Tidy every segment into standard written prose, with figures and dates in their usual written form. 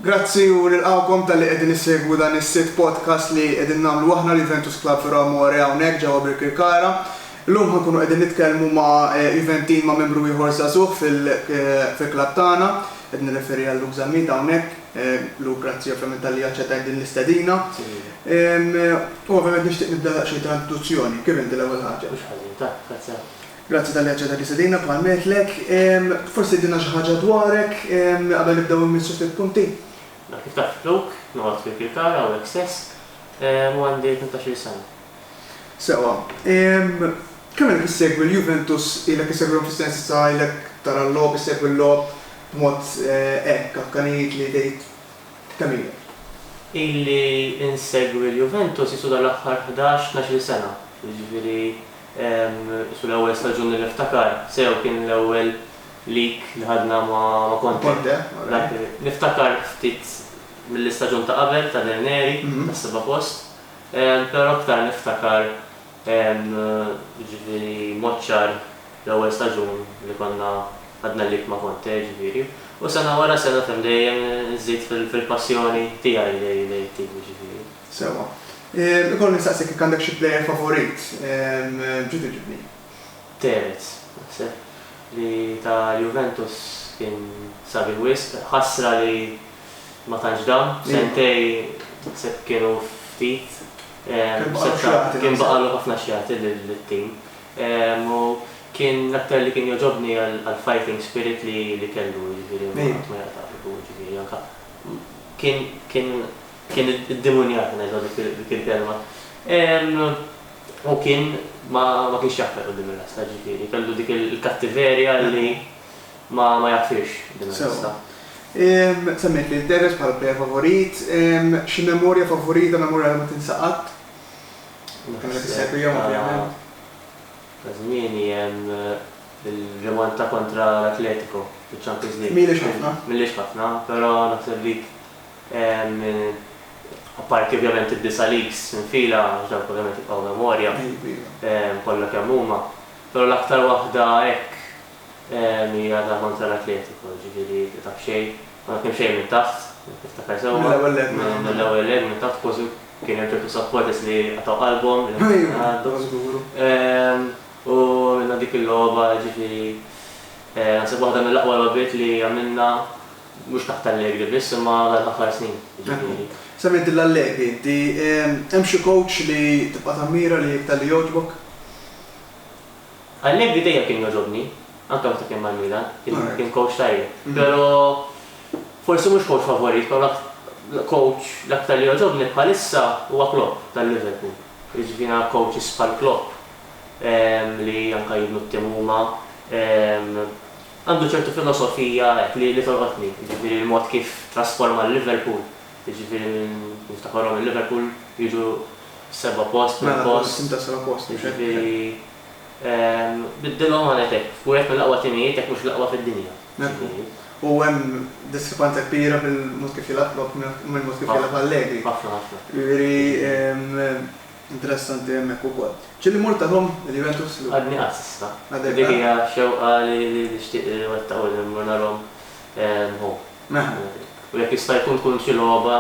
Grazzi u nilqawkom tal-li qegħdin issegwu dan is-sit podcast li qegħdin nagħmlu aħna l-Juventus Club Fir-Amore hawnhekk ġewwa Birkirkara. Illum ħankunu qegħdin nitkellmu ma' Juventin ma' membru ieħor żagħżugħ fil-klabb tagħna, qed nirreferi għal Luke Zammita hawnhekk. Luke, grazzi ovvjament tal-li aċċettajt din l-istedina. U ovvjament nixtieq nibda xi introduzzjoni, kif inti l-ewwel ħaġa. Grazzi tal-li aċċettajt l-istedina bħal metlek. Forsi dina xi ħaġa dwarek qabel nibdew immissu fil-punti. Kif taf Luke, noqgħod fil-Kirkara u l-Access, u għandi 18 sena. Sewa, kemm ilek issegwi l-Juventus ilek issegwihom fis-sens issa ilek tara l-logħob, issegwi l-logħob b'mod hekk akkanijiet li tgħid kemm ilek? Illi insegwi l-Juventus isu dal-aħħar 11-12 sena. Jiġifieri isu l-ewwel staġun li niftakar, sew kien l-ewwel lik li ħadna ma' Conte. Niftakar ftit mill-istaġun ta' qabel ta' Neri, ta' seba' post, però aktar niftakar ġifieri moċċar l-ewwel staġun li konna ħadna lik ma' Conte ġifieri. U sena wara sena kemm dejjem nżid fil-passjoni tiegħi lejn it-tim ġifieri. Sewa. Ikolli nistaqsik jekk għandek xi plejer favorit, ġifieri. Tevez, naħseb li ta' Juventus kien sabi wisq, ħassra li ma tantx dam, sentej sepp kienu ftit, kien baqalu ħafna xjagħti lit-tim. U kien l-aktar li kien joġobni għall-fighting spirit li kellu jiġifieri ma jaqtaqlu jiġifieri anke. Kien id-demonjat ngħidlu dik il-kelma. U kien ma kienx jaħfar qudiem ir-rasta ġifieri, kellu dik il-kattiverja li ma jaħfirx din ir-rasta. Semmejt li Tevez bħala plejer favorit, xi memorja favorita, memorja li ma tinsaqat? Kemm qed issegwihom ovvjament. Ta' żmieni hemm il-remonta kontra l-Atletico fil-Champions League. Milix ħafna, però naħseb dik apparti ovvjament id-disa leagues fila, ġdawk ovvjament jibqgħu memorja, kollha kemm huma. Però l-aktar waħda hekk hija ta' kontra l-Atletico, ġifieri taf xejn, ma kien xejn minn taħt, niftakar sewwa. Mill-ewwel leg minn taħt kważi kien hemm ċertu supporters li qatgħu qalbhom u minna dik il-logħba ġifieri naħseb waħda mill-aqwa logħbiet li għamilna mhux taħt Allegri biss imma l-aħħar snin. Semmejt l-Allegri, inti hemm xi coach li tibqa' tammira li iktar li jogħġbok? Allegri dejjem kien jogħġobni, anke meta kien mal-Milan, kien coach tajjeb. Però forsi mhux coach favorit, però coach l-aktar li jogħġobni bħalissa huwa Klopp tal-Liverpool. Jiġifieri coach bħal Klopp li anke jibnu t-tim huma għandu ċertu filosofija li tolqotni, jiġifieri l-mod kif trasforma l-Liverpool. Jiġifieri niftakarhom il-Liverpool jiġu seba' post minn post. Jiġifieri biddilhom għalhekk, wieħed mill-aqwa timijiet jekk mhux l-aqwa fid-dinja. U hemm diskrepanza kbira bil-mod kif jilgħab Klopp mill-mod kif jilgħab Allegri. Ħafna. Jiġifieri interessanti hemmhekk ukoll. Ġieli mur tagħhom il-Juventus? Għadni qatt issa. Dik hija xewqa li nixtieq wettaqu li mmur narhom u jekk jista' jkun tkun xi logħba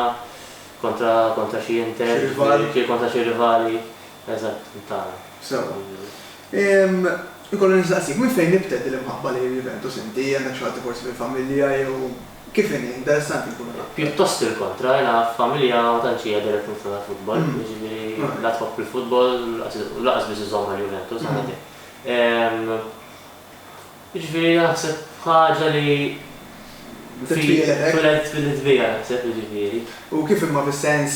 kontra xi Inter, kontra xi rivali, eżatt tara. Sewa. Ikolli nistaqsik, minn fejn nibtet il-imħabba li Juventus inti għandek xi ħadd forsi fil-familja jew kif inhi interessanti jkun hekk? Pjuttost il-kontra, jiena familja ma tantx hija dirett nitfrada futbol, jiġifieri la tħobb il-futbol, laqas biss iżomm mal-Juventus għandi. Jiġifieri naħseb ħaġa li fil-tbija naħseb jiġifieri. U kif imma fis-sens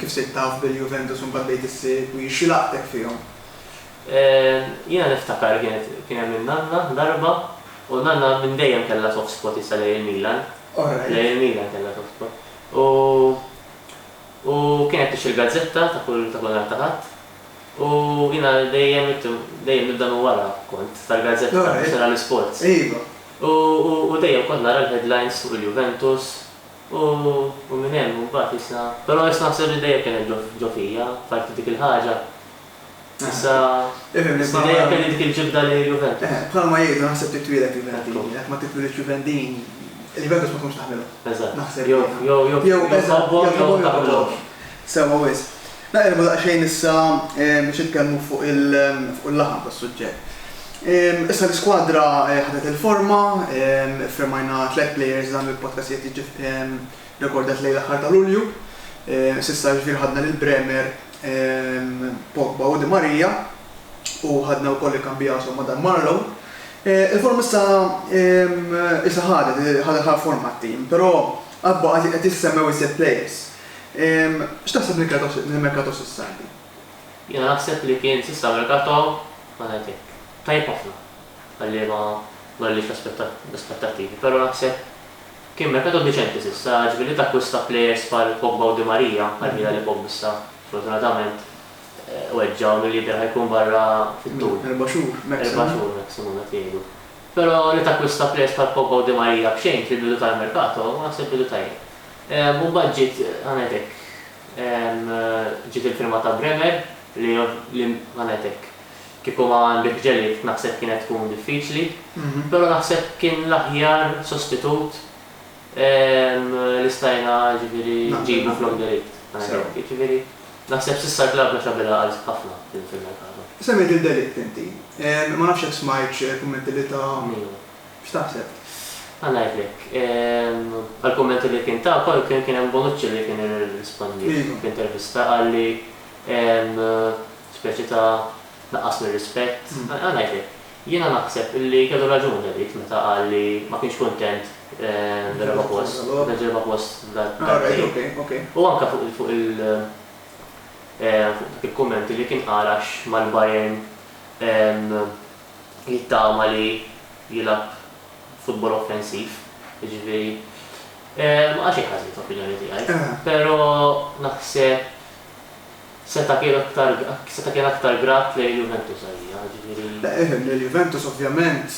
kif sirt taf bil-Juventus u mbagħad bdejt issegwi x'ilaqtek fihom? Jiena niftakar kien hemm in-nanna darba u nanna minn dejjem kellha soft spot issa lejn il-Milan. Lejn il-Milan kellha soft spot. U kienet tixtri gazzetta ta' kull nhar ta' ħadd. U jiena dejjem nibda minn wara kont tal-gazzetta ta' l-isports. U dejjem kont nara l-headlines fuq il-Juventus u minn hemm mbagħad issa. Però issa naħseb li dejjem kienet ġo fija, farti dik il-ħaġa. Issa dejjem kelli dik il-ġibda li Juventus. Bħalma jgħidu naħseb titwilek Juventin, jekk ma titwilek Juventin il-Juventus ma tkunx taħmilu. Eżatt. Naħseb. Jew Sewa wis. Naqilbu daqsxejn issa biex nitkellmu fuq il-laħam tas-suġġett. Issa l-iskwadra ħadet il-forma, firmajna 3 players dan il-podcast qed jiġi rekordat lejn l-aħħar ta' Lulju. Sissa ġifier ħadna lil Bremer, Pogba u Di Maria u ħadna wkoll il-Cambiaso ma' Dan Marlow. Il-forma issa ħadet forma t-tim, però għabba qed issemmew iżjed players. X'taħseb il-merkato s'issa? Jiena naħseb li kien s'issa merkato tajjeb ħafna għalli ma għallix l-aspettattivi, però naħseb kien merkato diċenti s'issa, ġifieri takkwista players bħal Pogba u Di Maria għal li Pogba issa fortunatament weġġaw mill-lider ħajkun barra fit-tul. 4 xhur maximum qed jgħidu. Però li takkwista players bħal Pogba u Di Maria b'xejn fil-bidu tal-merkato, naħseb bidu tajjeb. U budget għanetek, ġiet il-firma ta' Bremer li għanetek kieku ma' Birkġelli naħseb kienet tkun diffiċli, pero naħseb kien l-aħjar sostitut l-istajna ġifiri ġibu flok Delikt. Ġifiri, naħseb s'issa l-klab naxabela għal ħafna fil-merkato. Semmejt il-Delikt inti, ma nafx jekk smajtx kummenti li ta' x'taħseb? Għanajtlek, għal-kommenti li kien ta' kol kien hemm Bonucci li kien rispondi f'intervista għalli speċi ta' naqqas mir-rispett. Għanajtlek, jiena naħseb illi kellu raġun Delikt meta għalli ma kienx kontent darba post u anka fuq il-kommenti li kien qalax mal-Bayern jittama li jilab futbol offensiv, ġifiri, ma għaxi ħazit opinjoni tiegħi, pero naħseb seta kien aktar grat li Juventus għalija, ġifiri. Juventus ovvjament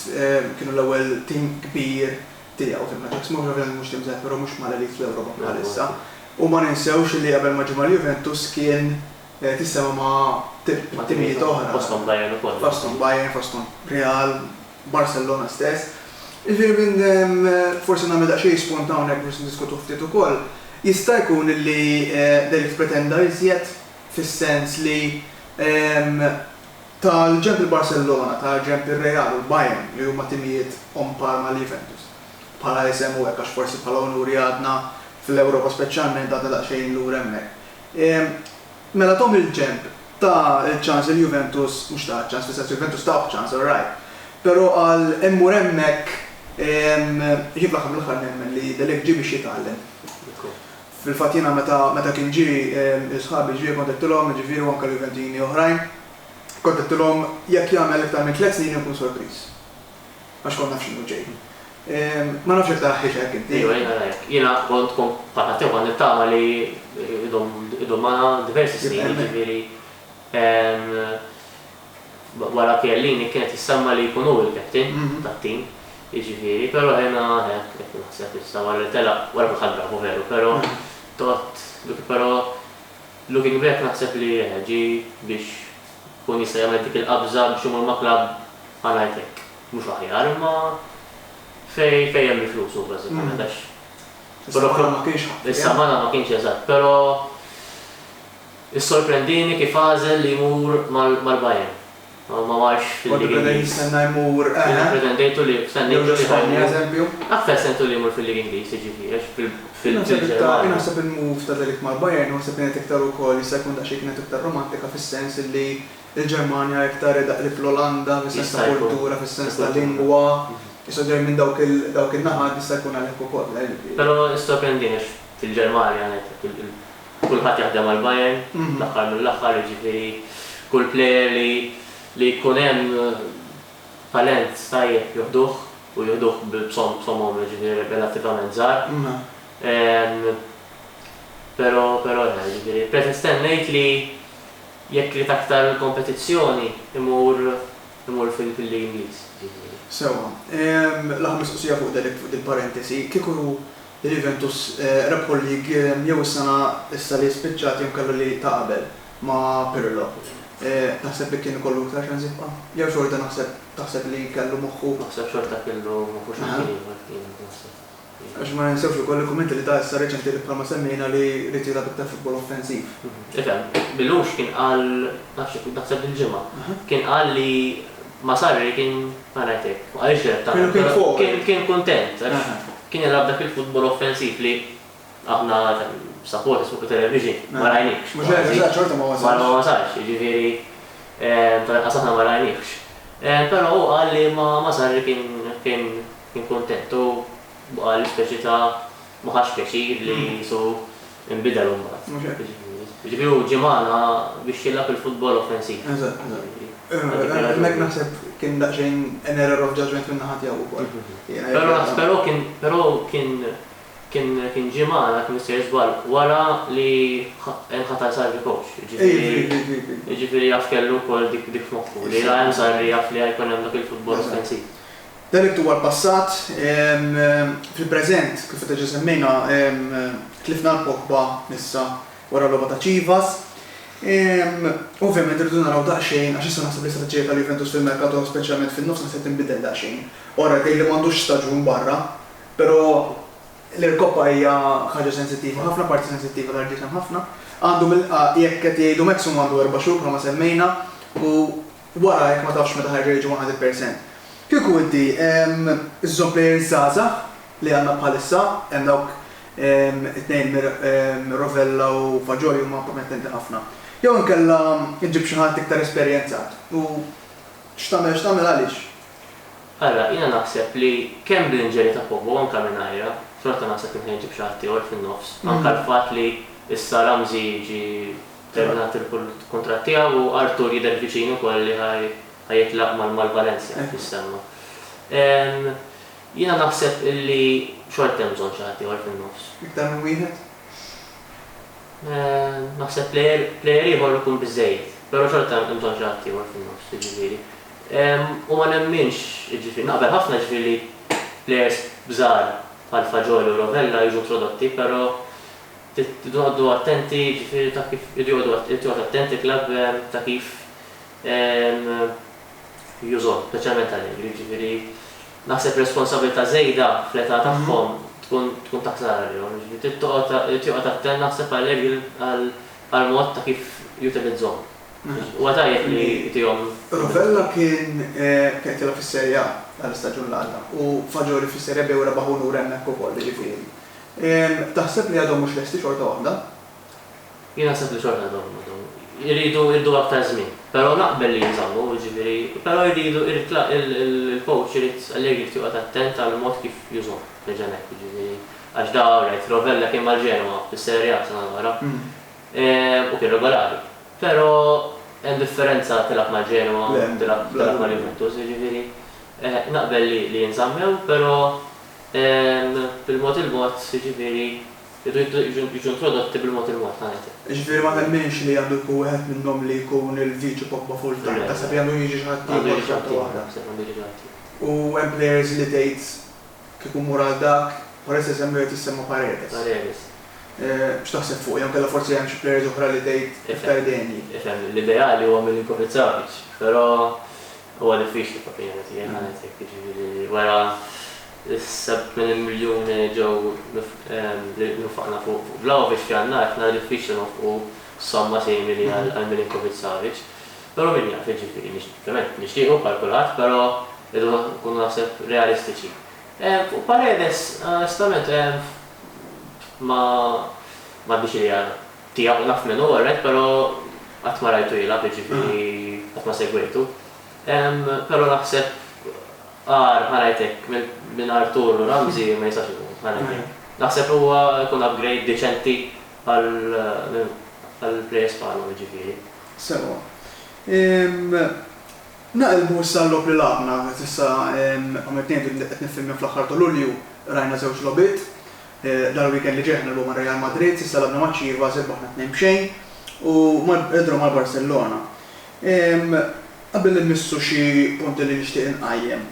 kienu l-ewwel tim kbir tiegħu fil-Matrix, ovvjament mhux tim żgħar, però mhux mal-elit fl-Ewropa bħalissa. U ma ninsewx li qabel ma ġimgħa Juventus kien tissema ma' timijiet oħra. Fosthom Bayern ukoll. Fosthom Bayern, fosthom Real, Barcelona stess. Iġifieri forsi nagħmel daqsxejn spunt hawnhekk biex niskutu ftit ukoll. Jista' jkun li Delikt pretenda iżjed fis-sens li tal-ġemp il-Barcelona, tal-ġemp ir-Real u l-Bayern li huma timijiet par mal-Juventus. Bħala jisemmu hekk għax forsi bħala onuri għadna fl-Ewropa speċjalment għadna daqsxejn lur hemmhekk. Mela tom il-ġemp ta' ċans il-Juventus, mhux ta' ċans fis-sens Juventus ta' ċans, all right. Però għal emmur hemmhekk ġib l-aħħar mill-aħħar nemmen li Delikt ġie biex jitgħallem. Fil-fatt jiena meta kien ġie sħabi ġie kontettilhom ġifieri anke l-Juventini oħrajn, kontettilhom jekk jagħmel iktar minn 3 snin inkun sorpriż. Għax kont naf x'inhu ġej. Ma nafx jekk taħħiex hekk inti. Jiena kont paħattew kont nittama li idhom magħna diversi snin, ġifieri wara Chiellini kienet jissamma li jkunu il-kapten tat-tim, jiġifieri, però ħena naħseb issa wara telaq wara kulħadd bravu veru, però looking back naħseb li ġi biex kun jista' jagħmel dik il-qabża biex imur ma' klabb għalajtek. Mhux aħjar imma fejn hemm il-flus hu bażikament għax. Issa ma kienx eżatt, però issorprendini kif għażel li jmur mal-Bayern. Ma marx fil-Liga Ingliż. Pretendejtu li sentu li jmur fil-Liga Ingliż, jiġifieri fil-Ġermanja. Naħseb il-move ta' Delikt mal-Bayern naħseb kienet iktar ukoll jista' jkun daqsxejn kienet iktar romantika fis-sens li l-Ġermanja iktar daq li fl-Olanda fis-sens ta' kultura, fis-sens ta' lingwa. Issa ġej minn dawk il-naħat jista' jkun għalhekk ukoll. Però sorprendini fil-Ġermanja kulħadd jaħdem mal-Bayern, l-aħħar mill-aħħar jiġifieri kull plejer li jkun hemm talent tajjeb joħduh u joħduh b'sommhom ġifieri relattivament żgħar. Però ġifieri pretestennejt li jekk li taktar kompetizzjoni imur fil-Liga Ingliż. Sewa, l-aħħar mistoqsija fuq il-parentesi, kieku il-Juventus rebħu l-League jew is-sena li spiċċat jew kellu li ta' qabel ma' Pirlo. Naħseb li kien ikollu iktar xan zibqa? Jew xorta taħseb li kellu moħħu? Naħseb xorta kellu moħħu xan kien. Għax ma ninsewx ukoll il-kummenti li ta' issa reċenti li bħalma semmejna li rrid jilgħab iktar futbol offensiv. Ifhem, Bilux kien qal naħseb il-ġimgħa, kien qal li ma Sarri kien ma ngħidlek, għaliex kien kuntent, kien jilgħab dak il-futbol offensiv li aħna support fuq television ma rajniex. Ma wasalx, jiġifieri tal-qas aħna ma rajniex. Però hu qal li ma Sarri kien kuntent u għal speċi ta' maħax pjaċir li jisu imbidel mbagħad. Ġifieri ġimgħana biex jilgħab il-futbol offensiv. Mek naħseb kien daqsxejn an error of judgment minn naħa tiegħu wkoll. Però kien ġimgħana kien isir żball wara li nħatar Sarri coach. Ġifieri jaf kellu wkoll dik f'moħħu li hemm Sarri jaf li jkun hemm dak il-futbol offensiv. Dak huwa l-passat, fil-preżent kif qed semmejna tlifna l-Pogba issa wara l-logħba ta' Chivas. Ovvjament irridu naraw daqsxejn għax issa naħseb l-istrateġija tal-Juventus fil-merkato speċjalment fin-nofs naħseb tinbidel daqsxejn. Ora li m'għandux staġun barra, però l-Koppa hija ħaġa sensittiva, ħafna parti sensittiva tal-ġisem ħafna. Għandhom jekk qed jgħidu Maximum għandu 4 xhur bħalma semmejna u wara jekk ma tafx meta ħarġa jiġu 100%. Kieku inti iżżomm plejers żgħażagħ li għandna bħalissa hemm dawk it-tnejn Rovella u Fagioli huma promettenti ħafna. Jew inkella iġġib xi ħadd iktar esperjenzat u x'tagħmel għaliex? Alla, jiena naħseb li kemm bl-inġeri ta' Pogba anke mingħajrha, xorta naħseb li ħejġib xi ħadd ieħor fin-nofs. Anke l-fatt li issa Ramsey jiġi terminat il-kuntratt tiegħu u Artur jidher viċin ukoll li ħajitlaq mal-Valencia fis-semma. Jiena naħseb illi xort hemm bżonn xi ħadd ieħor fin-nofs. Iktar minn wieħed? Naħseb plejer ieħor ikun biżżejjed, però xort hemm bżonn xi ħadd ieħor fin-nofs, jiġifieri. U ma nemminx, jiġifieri naqbel ħafna ġifieri plejers bżgħar bħal Fagioli u Rovella jiġu introdotti, però tiddu attenti ġifieri ta' kif iddu attenti klabb ta' kif jużhom, speċjalment għal ġifieri naħseb responsabilità żejda fl-età tagħhom tkun taħsarhom, ġifieri tieqgħod attent naħseb għall-mod ta' kif jutilizzhom. U għatajjeb li tihom. Rovella kien jilgħab fis-Serja għall-istaġun l-għadda u Fagioli fis-Serja B u rebaħu nur hemmhekk ukoll jiġifieri. Taħseb li għadhom mhux lesti xorta waħda? Jien naħseb li xorta għadhom. Jridu aktar żmien, però naqbel li jinżammu, ġifieri, però jridu il-coach irid Allegri tieqgħod attent għal mod kif jużhom leġanek, ġifieri. Għax rajt Rovella kien mal-Ġenwa fis-Serja sena wara u kien regolari. Però hemm differenza tilab mal-Ġenwa u tilab mal-Juventus, ġifieri. Naqbel li jinżammew, però bil-mod ġifieri jiġu introdotti bil-mod ħanajtek. Ġifieri ma temminx li għandu jkun wieħed minnhom li jkun il-Viċi Pogba full-time, taħseb li għandu jiġi xi ħadd ieħor. U hemm plejers li tgħid kieku mur għal dak, forsi semmu qed jissemma Paredes. X'taħseb fuq, jew kellha forsi hemm xi plejers oħra li tgħid iktar dejni. Ifhem, l-ideali huwa Milinkovic-Savic, però huwa diffiċli f'opinjoni tiegħi ħanajtek, jiġifieri wara $7 miljun ġew li nfaqna fuq Vlahovic f'Jannar kien diffiċli nofqu somma simili għal Milinkovic-Savic. Però min jaf jiġifieri nixtiequ kalkulat, però rridu nkunu naħseb realistiċi. U Paredes, onestament, ma biex li tiegħu naf minn huwa rek, però qatt ma rajtu jilgħab jiġifieri qatt ma segwejtu. Però naħseb ħanajtek minn Artur u Ramsey ma jistax ikun ħanajtek. Naħseb huwa jkun upgrade deċenti għall-plejers bħalhom jiġifieri. Sewa. Naqilbu issa l-lob li laqna, issa għamertien qed nifhimhom fl-aħħar ta' Lulju rajna żewġ logħbiet. Dal-weekend li ġeħna l-lum Real Madrid, issa labna ma' Chivas, baħna 2-2 u idru mal Barcelona. Qabel immissu xi punti li nixtieq inqajjem.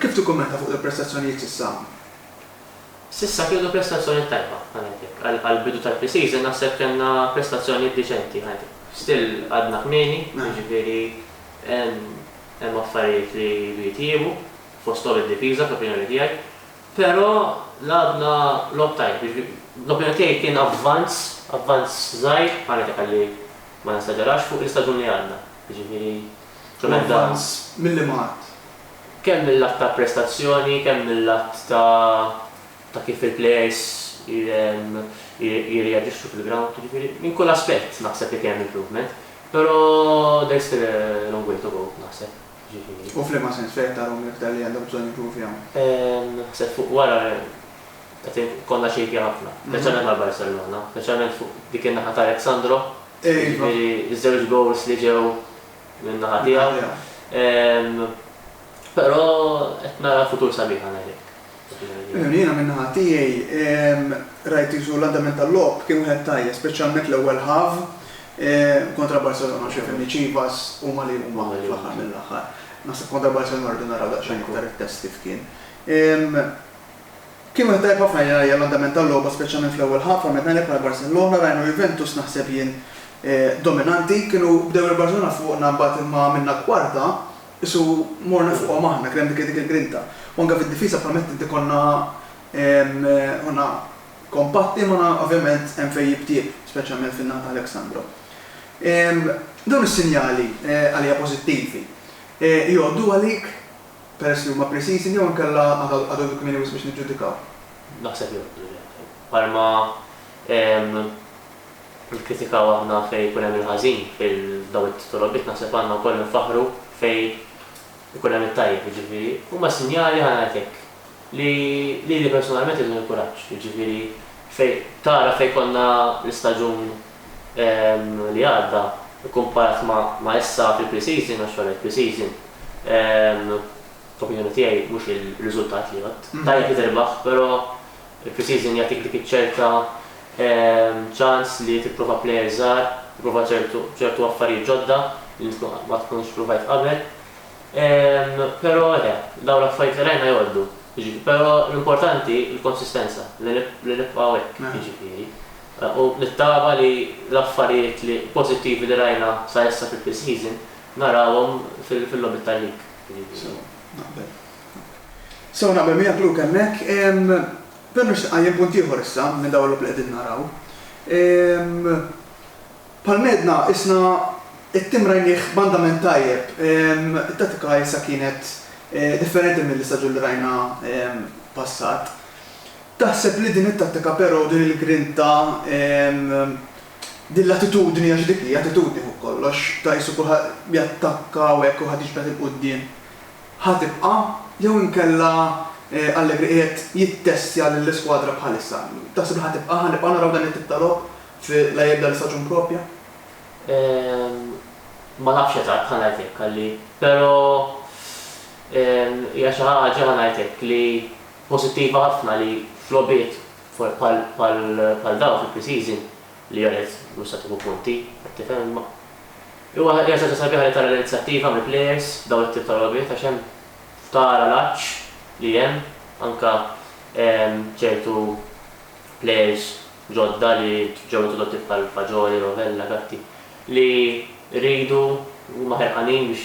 Kif tikkummenta fuq il-prestazzjonijiet issa? Sissa kienu prestazzjonijiet tajba, għal-bidu tal-pre-season naħseb kellna prestazzjonijiet diċenti. Still għadna kmieni, jiġifieri hemm affarijiet li jtiebu fosthom id-difiża fl-opinjoni tiegħi, però labna lob tajb. L-opinjoni tiegħi kien avvanz żgħir, ħanetek għalli ma nistaġarax fuq l-istaġun li għandna. Jiġifieri avvanz milli mat. Kemm mill-lat ta' prestazzjoni, kemm mill-lat ta' kif il-players jirreaġixxu fil-ground, minn kull aspett naħseb li kien improvement, però there's still a long way to go naħseb. U fl-ma sens fejn tarom iktar li għandhom bżonn improvjaw? Naħseb fuq wara konna xejki ħafna, speċjalment mal Barcelona, speċjalment fuq dik in-naħa ta' Alexandro, iż-żewġ goals li ġew minn naħa tiegħu. Però qed nara futur sabiħ għandek. Jiena min-naħa tiegħi rajt iżu l-andament tal-logħob kien wieħed tajjeb, speċjalment l-ewwel ħaf kontra Barcelona xi fimni Chivas huma li huma fl-aħħar mill-aħħar. Naħseb kontra Barcelona rridu naraw daqsxejn iktar it-test kif kien. Kien wieħed tajjeb ħafna jgħid l-andament tal-logħba speċjalment fl-ewwel ħaf għamlet ngħid bħal Barcelona rajnu Juventus naħseb jien dominanti, kienu bdew il-Barcelona fuqna mbagħad imma minna kwarta isu morna fuqhom aħna kien dik il-grinta. U anke fid-difiża bħalmet inti konna kompatti ma ovvjament hemm fejn jibtieb, speċjalment fin-naħa ta' Alexandro. Dawn is-sinjali għalija pożittivi. Jgħoddu għalik peress li huma preċiżi jew inkella għadu dik min biex niġġudikaw. Naħseb jgħoddu. Parma il-kritikaw aħna fejn ikun hemm il-ħażin fil-daw it-titolobit naħseb għandna wkoll nfaħru fejn ikun hemm it-tajjeb, jiġifieri huma sinjali ħanatek li personalment iżgħu l-kuraġġ, jiġifieri fejn tara fejn konna l-istaġun li għadda ikkumparat ma' issa fil-pre-season għax wara il-pre-season. F'opinjoni tiegħi mhux il-riżultat li għadd. Tajjeb li terbaħ, però il-pre-season jagħtik dik iċ-ċerta ċans li tipprova plejer żgħar, tipprova ċertu affarijiet ġodda li ma tkunx provajt qabel. Però dawn l-affarijiet li rajna jgħoddu. Però l-importanti l-konsistenza li nibqgħu hekk jiġifieri. U nittama li l-affarijiet li pożittivi li rajna sa issa fil-pre-season narawhom fil-logħbi tal-lig. So naqbel miegħek Luke hemmhekk. Per għajjem punt ieħor issa minn dawn li qegħdin naraw. Bħal-medna isna it-tim rajnieh b'andament tajjeb. It-tattika issa kienet differenti mill-istaġun li rajna passat. Taħseb li din it-tattika però din il-grinta din l-attitudni għax dik hija attitudni fuq kollox ta' jisu kulħadd jattakka u hekk u ħadd jiġbed il-quddiem. Ħatibqa' jew inkella Allegri qiegħed jittestja lill-iskwadra bħalissa. Taħseb li ħanibqa' naraw dan it-tip ta' logħob la jibda l-istaġun proprja? Ma nafx eżatt ħanajtek għalli, però hija xi ħaġa ħanajtek li pożittiva ħafna li fl-logħbiet bħal dawn fil-pre-season li joret mhux se tieħu punti, qed tifhem imma. Huwa hija xi ħaġa sabiħa li tara l-inizjattiva mill-players dawn it-tip ta' logħbiet għax hemm tara l-aċċ li hemm anke ċertu players ġodda li ġew introdotti bħal Fagioli, Rovella, Gatti li rridu huma ħerqanin biex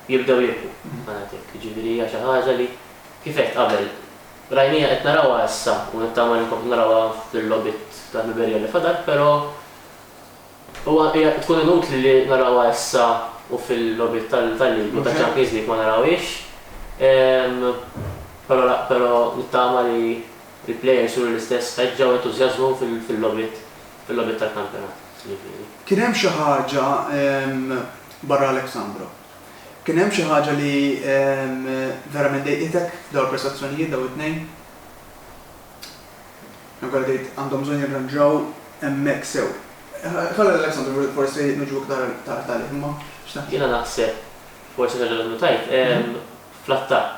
jibdew jirbu. Jiġifieri hija xi ħaġa li kif qed qabel rajnija qed narawha issa u nittama li nkomplu narawha fil-logħbiet tal-Liberja li fadal, però huwa tkun inutli li narawha issa u fil-logħbiet tal-Lig u taċ-Champions League ma narawhiex. Però nittama li il-players u l-istess ħeġġa u entużjażmu fil-logħbiet tal-kampjonat. Kien hemm xi ħaġa barra Alexandro. Kien hemm xi ħaġa li verament dejqitek dawn il-prestazzjonijiet daw it-tnejn? Nkoll dejt għandhom bżonn jirranġaw hemmhekk sew. Ħalla Alexandro forsi niġu aktar tali imma x'naħseb. Jiena naħseb forsi ħaġa li tajt fl-attakk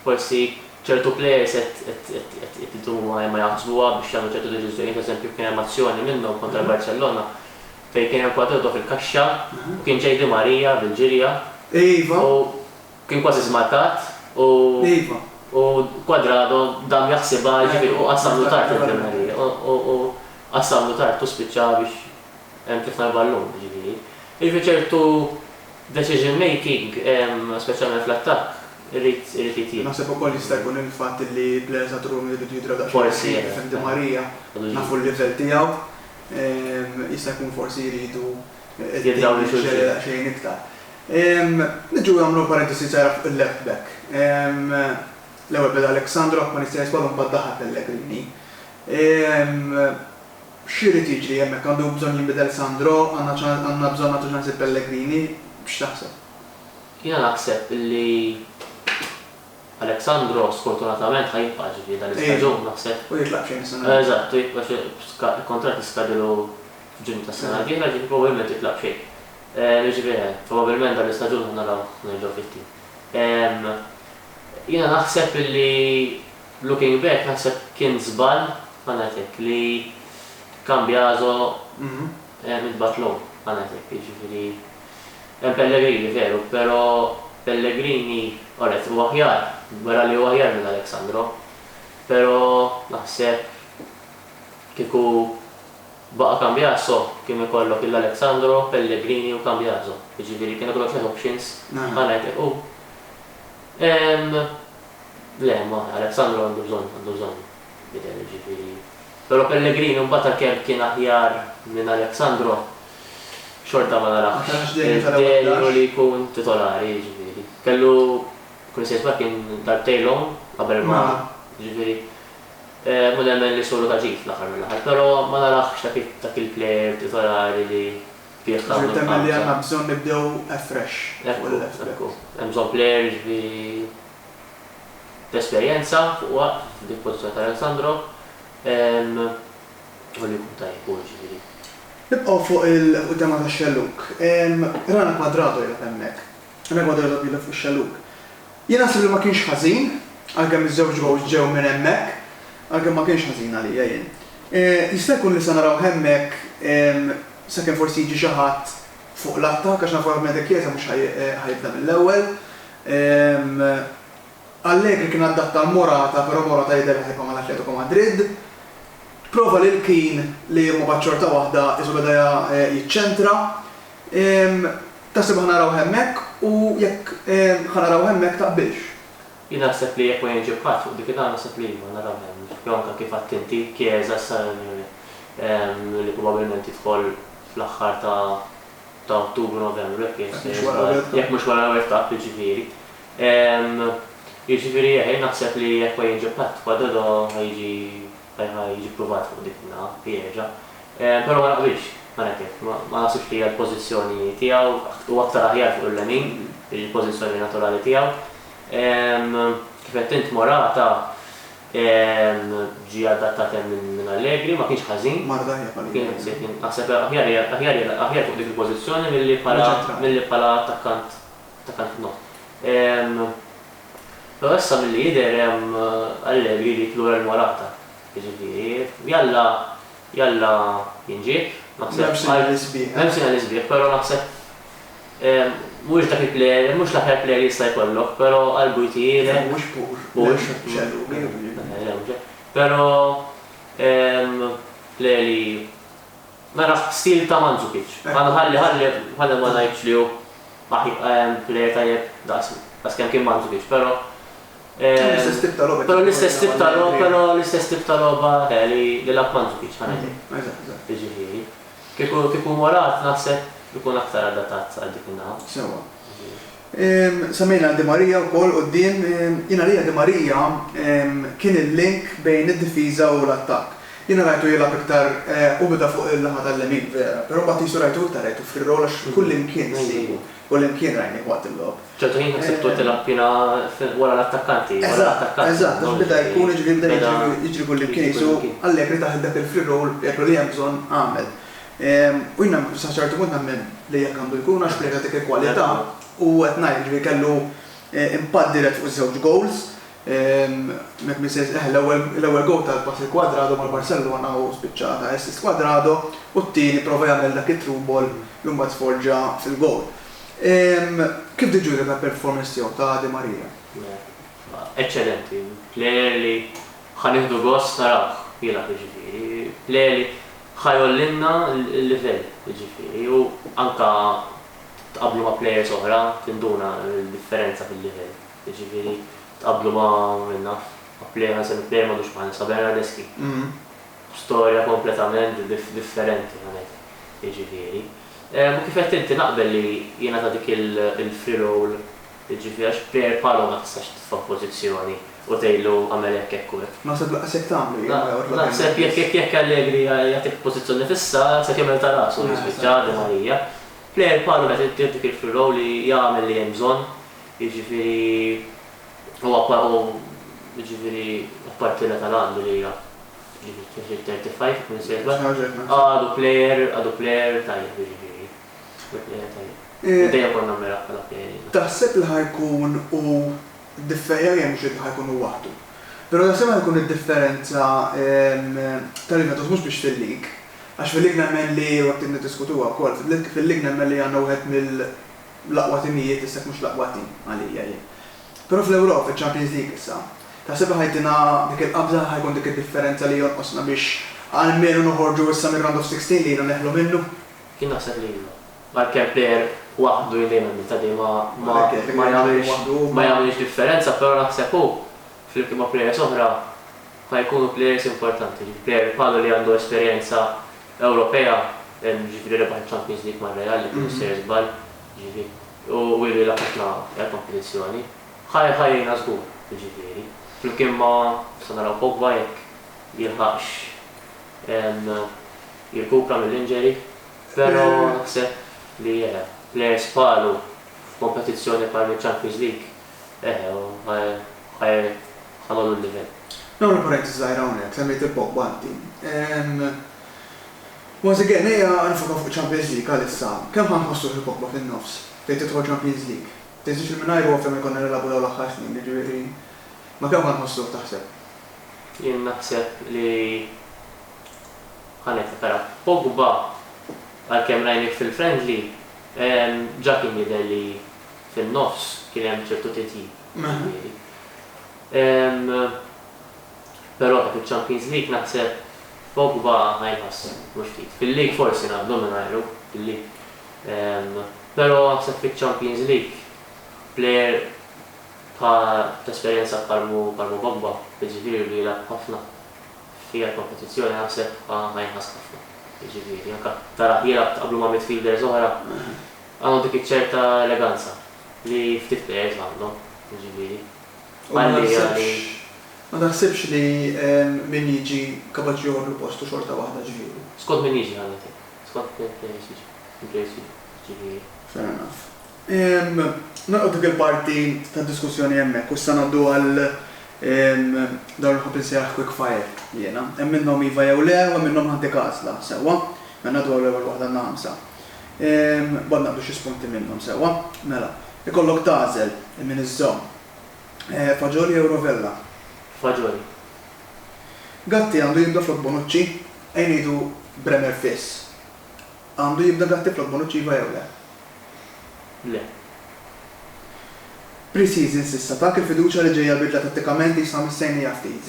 forsi ċertu players qed ma jaħsbuha biex jagħmlu ċertu deċiżjonijiet, eżempju kien hemm azzjoni minnhom kontra Barcellona fejn kien hemm kwadrito fil-kaxxa u kien ġej Di Maria bil-ġirja. Iva. U kien kważi żmarkat u Quadrado dam jaħsibha ġifieri u qassamlu tard il-Di Maria u qassamlu tard u spiċċa biex hemm kif l-ballun ġifieri. Ċertu decision making, speċjalment fl-attakk, irrid jitjib. Naħseb ukoll jista' jkun il-fatt li players ta' Rumi jridu jidraw Forsi, Di Maria nafu l-livell tiegħu. Jista' jkun forsi jridu Jidraw li xejn iktar. Niġu jagħmlu parentesi żgħira fuq il-left back. L-ewwel beda Alexandro ma nista' jisbagħu mbagħad daħal Pellegrini. X'irid jiġri hemmhekk għandu bżonn jinbidel Sandro, għandna bżonn nagħtu ċans Pellegrini, x'taħseb? Jiena naħseb li Alexandro sfortunatament ħajbqa' ġifieri dan l-istaġun naħseb. U jitlaq xejn is-sena. Eżatt, il-kontratt iskadilu f'Ġunju tas-sena dieħla ġifieri probabbilment jitlaq xejn. Ġifieri, probabbilment dan l-istaġun naraw nerġgħu fit-tim. Jiena naħseb li looking back naħseb kien żball għanatek li Cambiaso mitbatlu għanatek, ġifieri Pellegrini veru, però Pellegrini oret u aħjar, wara li u aħjar minn Alexandro, però naħseb kieku baqa Cambiaso kien ikollok il-Alexandro, Pellegrini u Cambiaso, ġifieri kien ikollok tliet options għanatek le, ma Alexandro għandu bżonn bidel ġifieri. Però Pellegrini mbagħad kemm kien aħjar minn Alexandro xorta ma narax. Dejju li jkun titolari ġifieri. Kellu kull sejsba kien darbtejlhom qabel ma ġifieri mudemmen li solu ta' ġid l-aħħar mill-aħħar, però ma narax dak il-plejer titolari li Ġifieri temmen li għandna bżonn nibdew afresh. Ekku, hemm bżonn plejer ġifieri l-esperjenza fuq waqt dik pożizzjoni ta' Alexandro u li jkun tajjeb ġifieri. Nibqgħu fuq il-tema ta' Xelluk. Rana Quadrado jgħid hemmhekk. Rana Quadrado jgħid fuq Xelluk. Jien naħseb li ma kienx ħażin, għalkemm iż-żewġ gows ġew minn hemmhekk, għalkemm ma kienx ħażin għalija jien. Jista' jkun li se naraw hemmhekk sakemm forsi jiġi xi ħadd fuq l-attakk għax nafu għal Chiesa mhux ħajibda mill-ewwel. Allegri kien adatta l-Morata, però Morata jidher ħajba mal-Atletico Madrid. Prova li l-kien li ma b'ċorta waħda isu beda jiċċentra. Taħseb ħanaraw hemmhekk u jekk ħanaraw hemmhekk taqbilx. Jien naħseb li jekk ma jinġib ħadd fuq dik id-dan naħseb li ma naraw hemmhekk. Anke kif qatt inti Chiesa li probabbilment jidħol fl-aħħar ta' Ottubru Novembru jekk mhux wara l-ewwel jiġifieri. Jiġifieri jien naħseb li jekk ma jinġib ħadd Quadrado ħajġi provat fuq dik pjeġa. Però ma naqbilx, ma nasibx li l-pożizzjoni tiegħu u aktar aħjar fuq il-lemin, il-pożizzjoni naturali tiegħu. Kif qed int Morata ġie adattat minn Allegri, ma kienx ħażin. Naħseb aħjar fuq dik il-pożizzjoni milli bħala attakkant not. Però issa milli jidher hemm Allegri li jtlu l-Morata. Jiġifieri, jalla jinġib, naħseb. Hemm sena l-isbieħ, però naħseb mhux dak il-plejer, mhux l-aħjar plejer jista' jkollok, però qalbu jtielet. Mhux Però plejer li narax stil ta' Mandzukic. Ħalli ma ngħidx li hu plejer tajjeb daqs kemm kien Mandzukic, però l-istess tip ta' logħba li lab Mandzukic ħaneħi. Jiġifieri. Kieku Morat naħseb ikun aktar adattat għal dik in-naħa. Sewa. Semmejna Di Maria wkoll quddiem, jiena li Di Maria kien il-link bejn id-difiża u l-attakk. Jiena rajtu jilgħab iktar u bida fuq il-naħa tal-lemin vera, però mbagħad jisu rajtu iktar rajtu fir-rol għax kull imkien kull-imkien rajni waqt il-logħob. ċertu ħin ħsibtu tilab jiena wara l-attakkanti. Eżatt, għax bida jkun jiġri kull imkien jisu Allegri taħed dak il-free roll jekk li hemm bżonn għamel. U jiena sa ċertu punt nemmen li jekk għandu jkun għax plejja dik il-kwalità u qed ngħid li kellu impatt dirett fuq iż-żewġ goals. L-ewwel gowl tal-pass il-Quadrado mal-Barcellona u spiċċata assist Quadrado u t-tieni prova jagħmel dak it-through ball li mbagħad sforġa fil-gowl. Kif tiġuri tal-performance tiegħu ta' Di Maria? Eċċellenti, plejer li ħanieħdu gost narawh jilgħab jiġifieri, plejer li ħajollinna l-livell jiġifieri u anke tqabblu ma' plejers oħra tinduna l-differenza fil-livell. ġifieri tqablu ma' minna plejer madux ma' nisa Bernardeschi. Storja kompletament differenti għanet, ġifieri. U kif qed inti naqbel li jiena ta' dik il-free roll, ġifieri għax plejer bħalu ma tistax titfa' pożizzjoni u tgħidlu għamel hekk hekk u hekk. Naħseb laqsek tagħmlu. Naħseb jekk Allegri jagħtik pożizzjoni fissa se jagħmel ta' rasu jispiċċa Marija. Plejer bħalu qed dik il-free roll li jagħmel li hemm bżonn, jiġifieri jiġifieri apparti li tal-għandu li hija 35 kun sejba. Għadu plejer tajjeb jiġifieri. Dejjem konna mela bħala plejer. Taħseb li ħajkun u differenti mhux li ħajkun u waħdu. Però naħseb ħajkun id-differenza tal-Juventus mhux biex fil-lig. Għax fil-lig nemmen li waqt niddiskutuha wkoll, fil-lig nemmen li għandna wieħed mill-aqwa timijiet issa mhux l-aqwa tim għalija jien. Però fl-Ewropa, fil-Champions League issa, taħseb ħajtina dik il-qabża ħajkun dik id-differenza li jonqosna biex għalmenu noħorġu issa mir-round of 16 li neħlu minnu? Kien naħseb li għal-kem plejer waħdu jilejna minn tadi ma jagħmilx differenza, però naħseb hu fil-kien ma' plejers oħra ħajkunu plejers importanti. Plejer bħalu li għandu esperjenza Ewropea, ġifieri rebaħ Champions League ma' Real li kienu ser żball, ġifieri u li laħqitna l-kompetizzjoni. Ħajjina żgur, ġifieri. Flimkien ma' sa naraw Pogba jekk jilħaqx jirkupra mill-injury, però naħseb li plejers bħalu f'kompetizzjoni bħal Champions League ħalolu l-livell. Nagħmlu parentesi żgħira hawnhekk, semmejt il-Pogba inti. Once again, nfoka fuq Champions League għalissa, kemm ħanħossu il-Pogba fin-nofs fejn tidħol Champions League? Tiżix il-minajru għafem jkollna nilabu dawn l-aħħar snin, jiġifieri ma kemm ħanħossu taħseb? Jien naħseb li ħanet tara Pogba għalkemm rajnik fil-friendly ġa kien jidher li fin-nofs kien hemm ċertu titjib. Però dak il-Champions League naħseb Pogba ħajħass mhux ftit. Fil-League forsi nagħmlu mingħajru fil-League. Però naħseb fil-Champions League plejer ta' esperjenza bħalmu Pogba, jiġifieri li jilgħab ħafna fija kompetizzjoni naħseb ħajħass ħafna. Jiġifieri anke tara jilgħab qablu ma' midfielders oħra għandu dik iċ-ċerta eleganza li ftit plejers għandhom, jiġifieri. Ma naħsibx li min jiġi kapaċi joħorlu postu xorta waħda ġifieri. Skont min jiġi għandek. Skont plejers jiġi. Fair enough. Naqgħod dik il-parti ta' diskussjoni hemmhekk u issa ngħaddu għal dawn il-ħobb insejjaħ quick fire jiena. Hemm minnhom iva jew le u hemm minnhom ħaddik għażla sewwa, mela ngħaddu għal ewwel waħda għandna ħamsa. Bad naqbdu xi spunti minnhom sewwa. Mela, ikollok tagħżel minn iż-żomm. Faġoli jew Rovella? Faġoli. Gatti għandu jibda flok Bonucci, ngħidu Bremer Fiss. Għandu jibda Gatti flok Bonucci iva jew le? Le. Pre-season sissa, tak il-fiduċa li ġejja bidla tattikament jisna mis-sejni jaftit.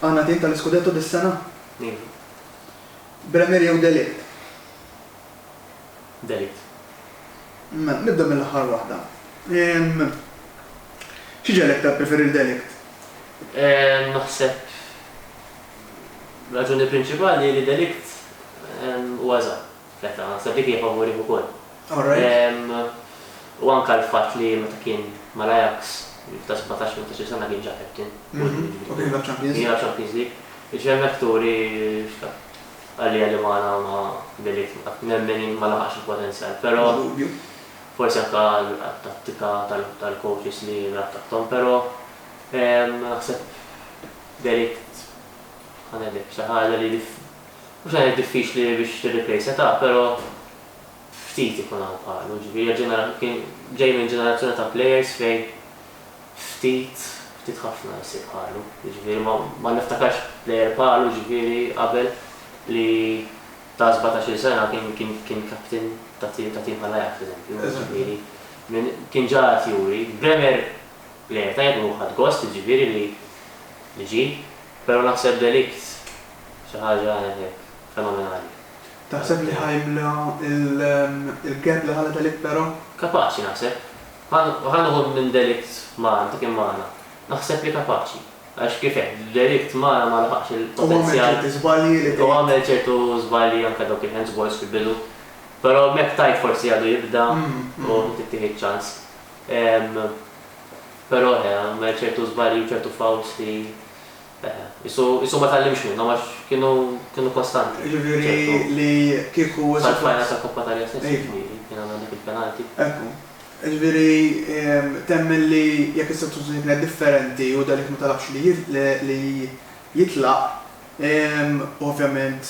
Għanna tin tal-iskudetto dis-sena? Bremer jew Delikt? Delikt. Nibda mill-aħħar waħda. X'ġelek ta' preferi l-Delikt? Naħseb raġuni prinċipali li Delikt huwa żgħar. Naħseb dik hija favori ukoll. U anke l-fatt li meta kien mal-Ajax ta' 17 sena kien ġa captain. U kien Champions League. Iġem vetturi għalli ma Delikt nemmen ma laħax il-potenzjal, però forsi anke għat-tattika tal-coaches li rattaktom, però naħseb Delikt ħanedek xi ħaġa li mhux ħanet diffiċli biex tirreplejsa ta' però ftit ikun hawn bħalu, ġifieri ġej minn ġenerazzjoni ta' plejers fejn ftit ħafna jsir bħalu. Ġifieri ma niftakarx plejer bħalu ġifieri qabel li ta' 17 sena kien kapten ta' tim mal-Ajax eżempju. Kien ġara fjuri, Bremer plejer tajjeb u ħadd gost ġifieri li ġie, però naħseb Delikt xi ħaġa fenomenali. Taħseb li ħajmla il-gap li ħala Delikt però? Kapaċi naħseb. ħanuħu minn Delikt maħna, ta' kem maħna. Naħseb li kapaċi. Għax kifet, Delikt maħna ma laħax il-potenzjal. U għamel ċertu zbalji anka dawk il-handsballs fil-bidu. Pero mek tajt forsi għadu jibda u tittieħed ċans. Pero għamel ċertu zbalji u ċertu fouls li Isu ma tal-limx minna, għax kienu kostanti. Ġiviri li kieku... Sal-fajna ta' Koppa Talja stessi, kienu għandak il-penalti. Ekku. Ġiviri temmen li jek istituzzjoni kienet differenti u dalik ma talabx li jitlaq, ovvjament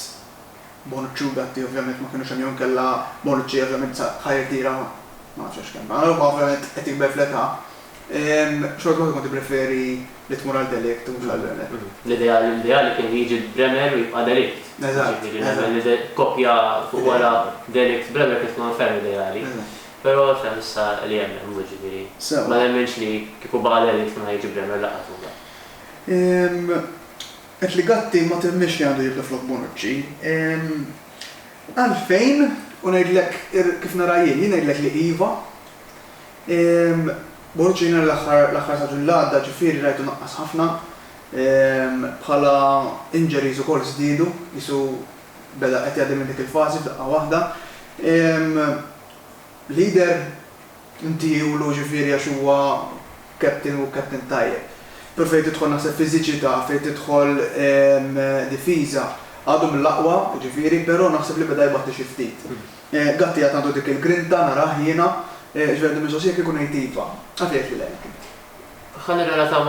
Bonucci u Gatti ovvjament ma kienu xemjon kella Bonucci ovvjament ħajr tira ma nafx kemm, ma ovvjament qed jikber fl-età. Xorta ma konti preferi li tmur għal Delikt u mux għal Bremer. L-ideali kien jiġi Bremer u jibqa' Delikt. Eżatt. Kopja fuq wara Delikt Bremer kif tkun ferm ideali. Però fem issa li hemm ġifieri. Ma nemmenx li kieku baqa' Delikt ma jiġi Bremer laqgħet. Qed li Gatti ma timmix li għandu jibda flok Bonucci. Għalfejn u ngħidlek kif nara jien ngħidlek li iva. Bonucci jina l-axħar saġun l-għadda ġifiri rajtu naqqas ħafna bħala injuries u kol żdiedu, jisu beda qed jgħaddi minn dik il-fażi f'daqqa waħda. Leader inti ulu ġifiri għax huwa captain u captain tajjeb. Per fejn tidħol naħseb fiżiċità, fejn tidħol difiża għadu mill-aqwa ġifiri, però naħseb li beda jbaħti xi ftit. Gatti għad għandu dik il-grinta narah jiena ġverdi miżosija kikun ejtiva. Għafiet li l-għek. Għan relata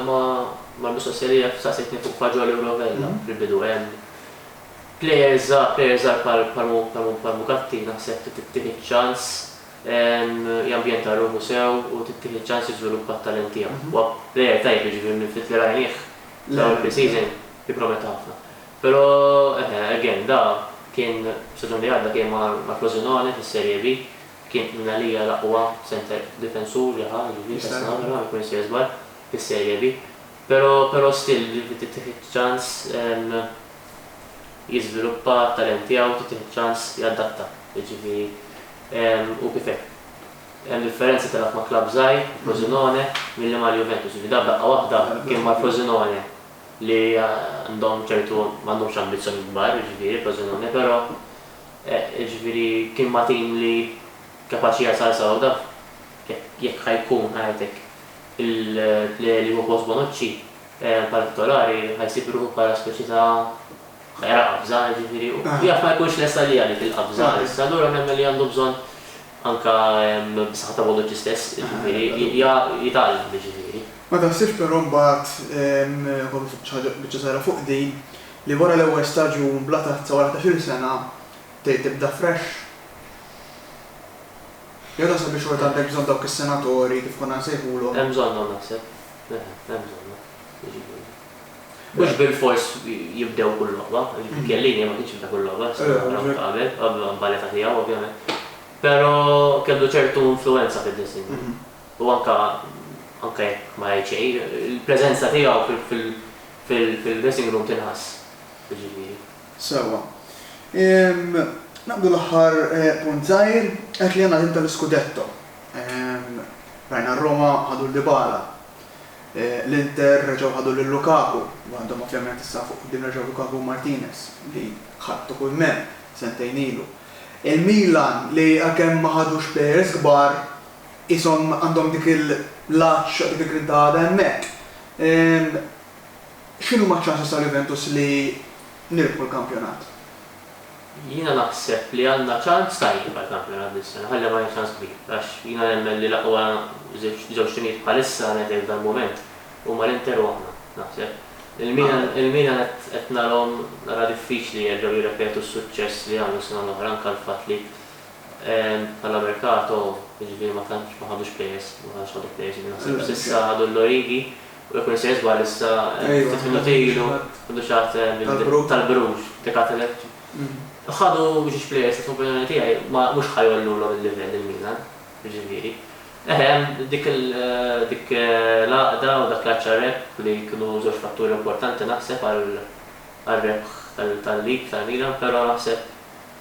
mal-mistoqsija f-saqsitni fuq Fagioli u Rovella fil-bidu għem. Players pal Gatti naħseb tittieħed ċans jambjenta ruħu sew u tittieħed ċans jiżviluppa t-talentija. U player tajb ġivir minn fit li rajnieħ dawn il-pre-season jipprometta ħafna. Pero, again, da kien saġun li għadda kien ma' Frosinone fis-Serje B. Kien minna li l-aqwa center difensur li ħal, jkun jizbar fis-Serje B. Pero still li tittieħed ċans jiżviluppa talenti għaw, tittieħed ċans jaddatta. U kifek. Hemm differenza telaf ma' klab żgħir, Frosinone, milli ma' Juventus. Da baqgħa waħda kien ma' Frosinone li għandhom ċertu m'għandhomx ambizzjoni kbar, Frosinone, però kien ma' tim li kapaċi jasal sawda, jekk ħajkun ħajtek li huwa post Bonucci bħala titolari ħajsib ruħu bħala speċi ta' ħajra qabża ġifieri u jaf ma jkunx lesta li għalik il-qabża issa allura nemmen li għandu bżonn anke b'saħħa ta' Bonucci stess ġifieri jitgħallem ġifieri. Ma taħsibx però mbagħad biċċa sara fuq din li wara l-ewwel staġju mblata wara 11-il sena tibda fresh. Jew naħseb biex xorta għandek bżonn dawk is-senatori kif konna nsejħulhom. Hemm bżonnhom naħseb. Hemm bżonnhom. Mhux bil-fors jibdew kull logħba, Chiellini ma kienx jibda kull logħba, qabel baleta tiegħu ovvjament. Però kellu ċertu influenza fid-dressing. U anke jekk ma jgħid xejn, il-preżenza tiegħu fil-dressing room tinħass. Sewwa. Naqbdu l-aħħar punt żgħir, qed li għandna tim tal-Scudetto. Rajna Roma ħadu l-Dybala. L-Inter reġgħu ħadu lil Lukaku, u għandhom ovvjament issa fuq din reġgħu Lukaku u Martinez li ħadtu kull men sentejn ilu. Il-Milan li għakemm ma ħadux players kbar ishom għandhom dik il-laċċ dik il-grintada hemmhekk. X'inhu ma' ċansi tal-Juventus li nirbħu l-kampjonat? Jiena naħseb li għandna ċans tajjeb għall-kampjonat dis-sena, ħalli ma ċans kbir, għax jiena nemmen li l-aqwa żewġ timijiet bħalissa ngħidlek dan-mument huma l-Inter u aħna naħseb. Il-Milan qed narhom nara diffiċli jerġgħu jirrepetu s-suċċess li għamlu sena l-oħra anke l-fatt li bħala merkato jiġifieri ma tantx ma ħadux players, ma tantx ħadu players naħseb s'issa ħadu l-Origi u jkun se jiżbal issa ftit minuti ilu ħadu xagħat tal-Bruġ dekatelek. ħadu biex players tal-opinjoni tiegħi ma mhux ħajollu il-livell il-Milan, jiġifieri. Dik l-għaqda u dak l-ċarreb li kienu żewġ fatturi importanti naħseb għal-rebħ tal-lig tal-Milan, però naħseb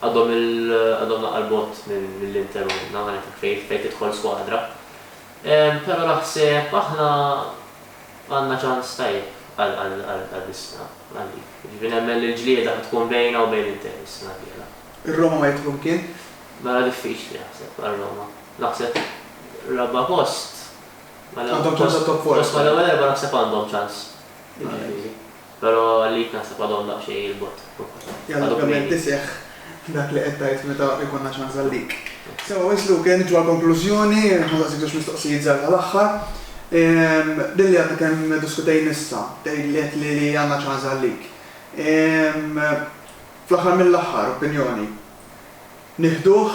għadhom naqal bot mill-Inter u nagħmel fejn tidħol skwadra. Pero naħseb aħna għandna ċans tajjeb għal-isna għalli. Ġifieri nemmen li l-ġlieda tkun bejna u bejn l-Inter is-sena d-dieħla. Ir-Roma ma jitħlum kien? Mela diffiċli naħseb għal-Roma. Naħseb rabba post. Għandhom ċans għat-top 4. Post mal-ewwel erba' naħseb għandhom ċans. Però għallik naħseb għadhom daqsxejn il-bot. Jalla ovvjament tisjeħ dak li qed tgħid meta jkollna ċans għalik. Sewa wislu kien ġu għal-konklużjoni, ħażaq żewġ mistoqsijiet żgħar tal-aħħar. Dilli għadna kemm diskutejn issa, tgħidliet li għandna ċans għalik. Fl-aħħar mill-aħħar opinjoni. Nieħduh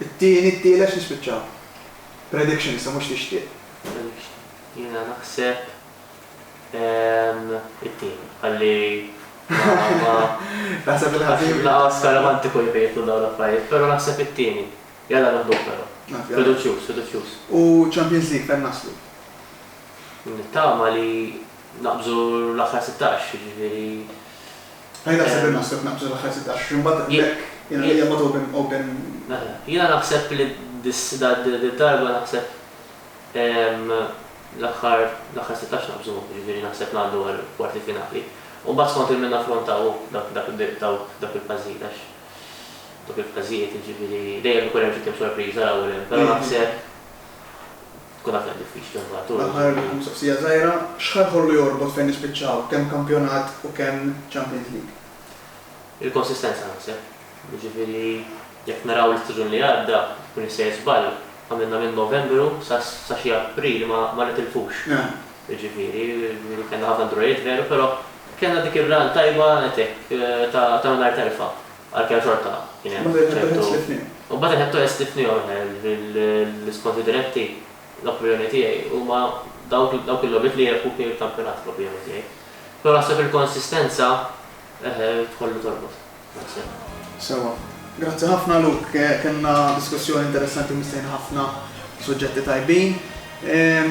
it-tieni t-tielet nispiċċaw. Prediction issa mhux tixtieq. Jiena naħseb it-tieni. Ħalli naħseb il-ħażin. Laqas karamantiku jbejtu dawn l-affarijiet, però naħseb it-tieni. Jalla naħduh però. Fiduċjuż. U Champions League fejn naslu? Nittama li naqbżu l-aħħar 16, ġifieri. Ħajda sebi naħseb naqbżu l-aħħar 16, imbagħad jiena hija mod open. Jiena naħseb li d-darba naħseb l-aħħar 16 naqbżu, ġifieri naħseb ngħaddu għall-kwarti finali. U mbagħad skont il-minna affrontaw dak il-pażijiet. Dak il-każijiet ġifieri dejjem ikun hemm xi kemm sorpriża l-ewwel, però naħseb tkun aktar diffiċli mbagħad. L-aħħar mistoqsija żgħira, x'ħar ħollu jorbot fejn nispiċċaw kemm kampjonat u kemm Champions League? Il-konsistenza naħseb. Ġifieri jekk naraw l-istaġun li għadda tkun issejjer żball għamilna minn Novembru sa xi April ma nitilfux. Ġifieri kellna ħafna drojiet veru, però kellna dik ir-ran tajba netek ta' nar terfa' għalkemm xorta kien hemm ċertu. U mbagħad inħebtu estifnihom l-iskonti diretti l-opinjoni tiegħi huma dawk il-logħbiet li jrebħu kien il-kampjonat l-opinjoni tiegħi. Però naħseb il-konsistenza tħollu torbot. Sewa. Grazzi ħafna Luk, kellna diskussjoni interessanti u mistejn ħafna suġġetti tajbin.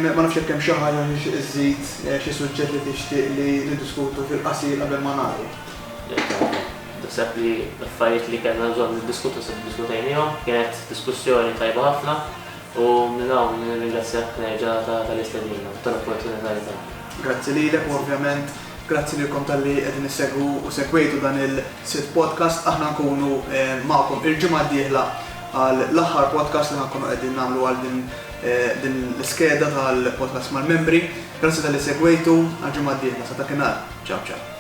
Ma nafx jekk hemm xi ħaġa iżid xi suġġett li tixtieq li niddiskutu fil-qasir qabel ma nagħlqu. Naħseb li l-affarijiet li kellna bżonn niddiskutu se diskutejniehom, kienet diskussjoni tajba ħafna u minn hawn nirringrazzjak nerġa' tal-istednina tal-opportunità li tagħna. Grazzi lilek u ovvjament grazzi lilkom tal-li qegħdin issegwu u segwejtu dan il-sit podcast. Aħna nkunu magħkom il-ġimgħa d-dieħla għal l-aħħar podcast li nkunu qegħdin nagħmlu għal din l-iskeda tal-podcast mal-membri. Grazzi tal-li segwejtu għal ġimgħa d-dieħla sa dakinhar. Ciao ciao.